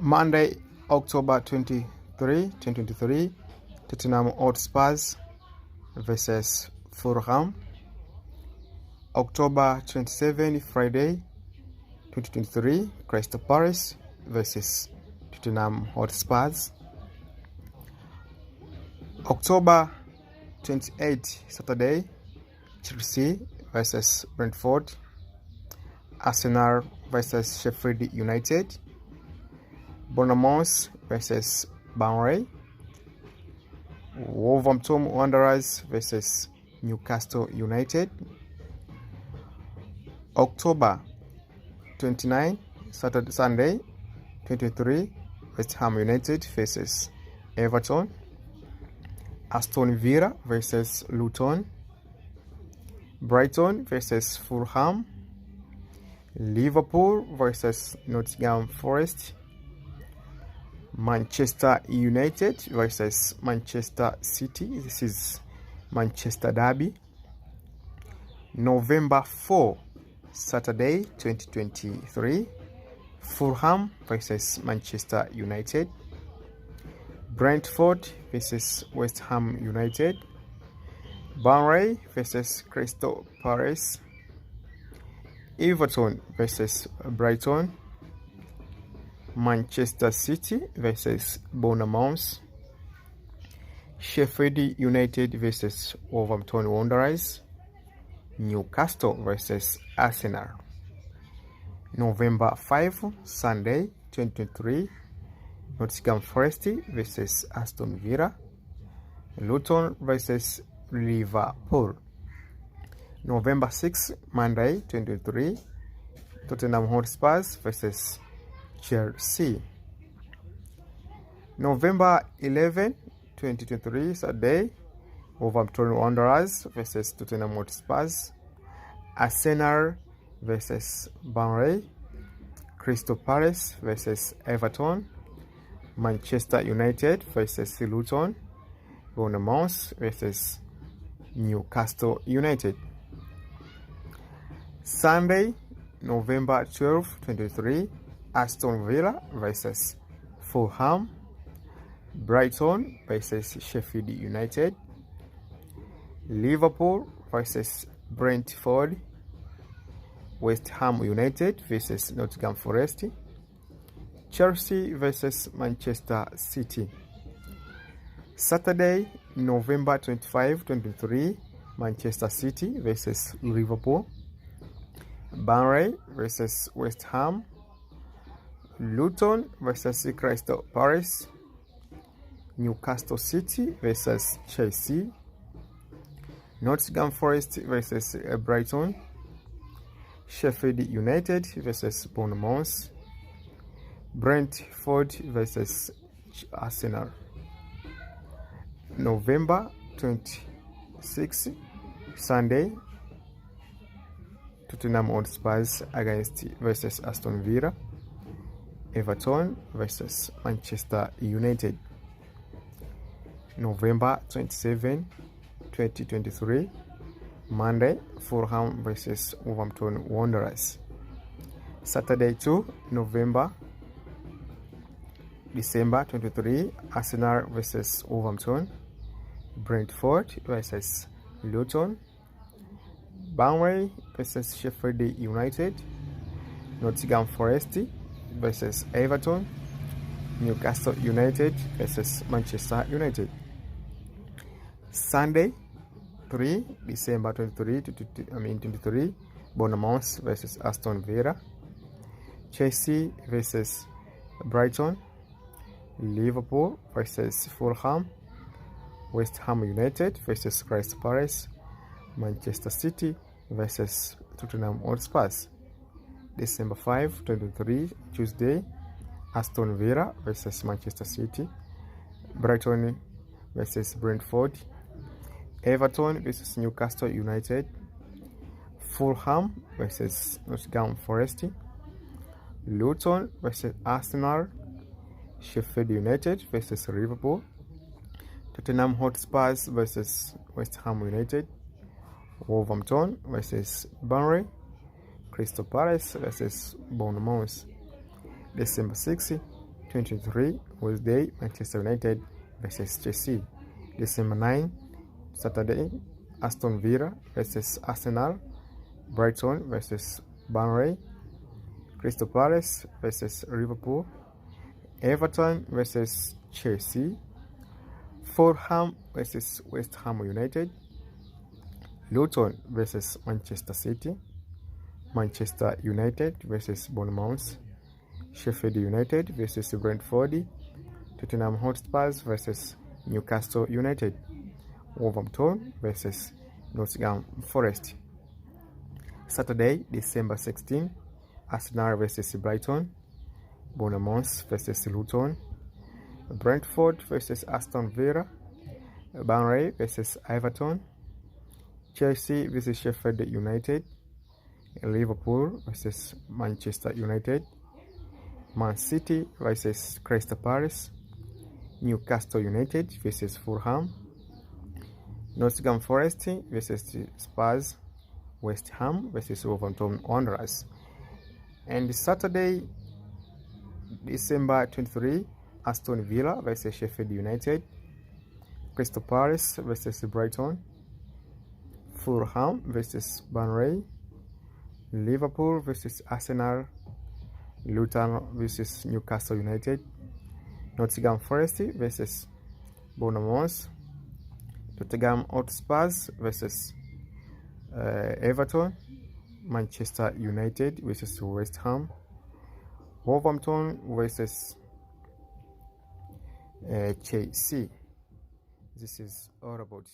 Monday, October 23, 2023, Tottenham Hotspurs versus Fulham. October 27, Friday, 2023, Crystal Palace versus Tottenham Hotspurs. October 28, Saturday, Chelsea versus Brentford. Arsenal versus Sheffield United. Bournemouth versus Burnley. Wolverhampton Wanderers versus Newcastle United. October 29, Sunday, 23, West Ham United versus Everton. Aston Villa versus Luton. Brighton versus Fulham. Liverpool versus Nottingham Forest. Manchester United versus Manchester City. This is Manchester Derby. November 4, Saturday, 2023, Fulham versus Manchester United. Brentford versus West Ham United. Burnley versus Crystal Palace. Everton versus Brighton. Manchester City versus Bournemouth. Sheffield United versus Wolverhampton Wanderers. Newcastle versus Arsenal. November 5, Sunday, 2023, Nottingham Forest versus Aston Villa. Luton versus Liverpool. November 6, Monday, 2023, Tottenham Hotspurs versus Chelsea. November 11, 2023, Saturday, Wolverhampton Wanderers versus Tottenham Hotspurs. Arsenal versus Burnley. Crystal Palace versus Everton. Manchester United versus Luton. Bournemouth versus Newcastle United. Sunday, November 12, 2023, Aston Villa versus Fulham. Brighton versus Sheffield United. Liverpool versus Brentford. West Ham United versus Nottingham Forest. Chelsea versus Manchester City. Saturday, November 25, 2023, Manchester City versus Liverpool. Burnley versus West Ham. Luton versus Crystal Palace. Newcastle City versus Chelsea. Nottingham Forest versus Brighton. Sheffield United versus Bournemouth. Brentford versus Arsenal. November 26, Sunday, Tottenham Hotspurs versus Aston Villa. Everton versus Manchester United. November 27, 2023, Monday, Fulham versus Wolverhampton Wanderers. Saturday 2, December 23, Arsenal versus Wolverhampton. Brentford versus Luton. Burnley versus Sheffield United. Nottingham Forest versus Everton. Newcastle United versus Manchester United. Sunday 3 December 23, Bournemouth versus Aston Villa. Chelsea versus Brighton. Liverpool versus Fulham. West Ham United versus Crystal Palace. Manchester City versus Tottenham Hotspurs. December 5, 2023, Tuesday, Aston Villa versus Manchester City. Brighton versus Brentford. Everton versus Newcastle United. Fulham versus Nottingham Forest. Luton versus Arsenal. Sheffield United versus Liverpool. Tottenham Hotspurs versus West Ham United. Wolverhampton versus Burnley. Crystal Palace versus Bournemouth. December 6, 2023 Wednesday, Manchester United versus Chelsea. December 9, Saturday, Aston Villa versus Arsenal, Brighton versus Burnley, Crystal Palace versus Liverpool, Everton versus Chelsea, Fulham versus West Ham United, Luton versus Manchester City, Manchester United versus Bournemouth, Sheffield United versus Brentford, Tottenham Hotspurs versus Newcastle United, Wolverhampton versus Nottingham Forest. Saturday, December 16, Arsenal versus Brighton, Bournemouth versus Luton, Brentford versus Aston Villa, Burnley versus Everton, Chelsea versus Sheffield United, Liverpool versus Manchester United, Man City versus Crystal Palace, Newcastle United versus Fulham, Nottingham Forest versus Spurs, West Ham versus Wolverhampton Wanderers. And Saturday, December 23, Aston Villa versus Sheffield United, Crystal Palace versus Brighton, Fulham versus Burnley, Liverpool versus Arsenal, Luton versus Newcastle United, Nottingham Forest versus Bournemouth, Tottenham Hotspurs versus Everton, Manchester United versus West Ham, Wolverhampton versus Chelsea. This is all about